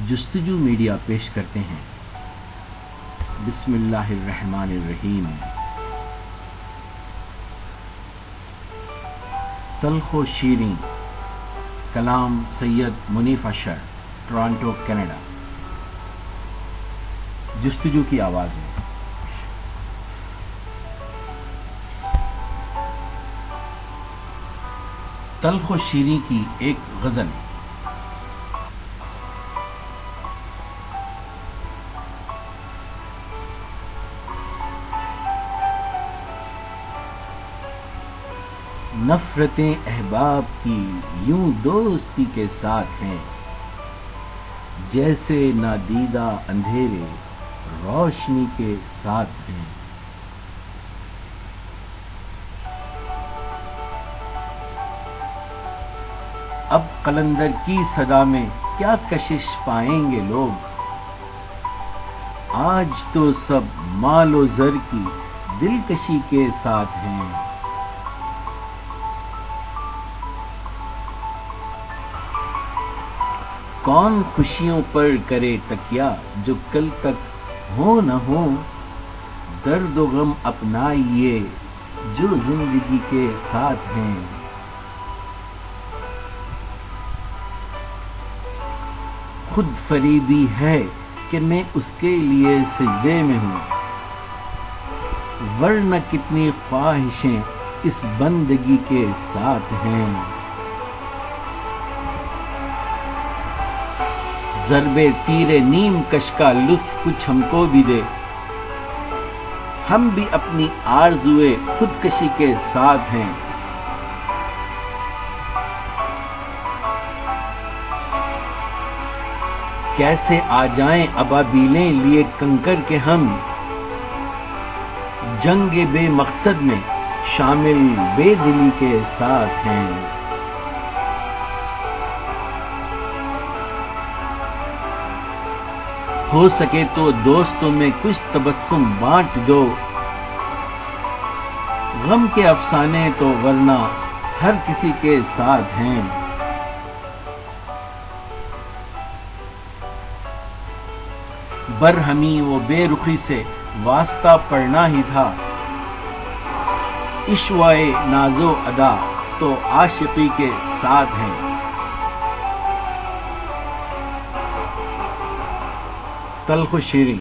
جستجو میڈیا پیش کرتے ہیں بسم اللہ الرحمن الرحیم۔ تلخ و شیریں، کلام سید منیف اشر، ٹورانٹو کینیڈا۔ جستجو کی آواز میں۔ تلخ و شیریں کی ایک غزل۔ نفرتیں احباب کی یوں دوستی کے ساتھ ہیں، جیسے نادیدہ اندھیرے روشنی کے ساتھ ہیں۔ اب قلندر کی صدا میں کیا کشش پائیں گے لوگ، آج تو سب مال و زر کی دلکشی کے ساتھ ہیں۔ کون خوشیوں پر کرے تکیہ جو کل تک ہو نہ ہو، درد و غم اپنائیے جو زندگی کے ساتھ ہیں۔ خود فریبی ہے کہ میں اس کے لیے سجدے میں ہوں، ورنہ کتنی خواہشیں اس بندگی کے ساتھ ہیں۔ ضرب تیر نیم کش کا لطف کچھ ہم کو بھی دے، ہم بھی اپنی آرزوئے خودکشی کے ساتھ ہیں۔ کیسے آ جائیں ابابیلیں لیے کنکر کے ہم، جنگ بے مقصد میں شامل بے دلی کے ساتھ ہیں۔ ہو سکے تو دوستوں میں کچھ تبسم بانٹ دو، غم کے افسانے تو ورنہ ہر کسی کے ساتھ ہیں۔ برہمی و بے رخی سے واسطہ پڑنا ہی تھا، عشوائے ناز و ادا تو عاشقی کے ساتھ ہیں۔ تلخ و شیریں۔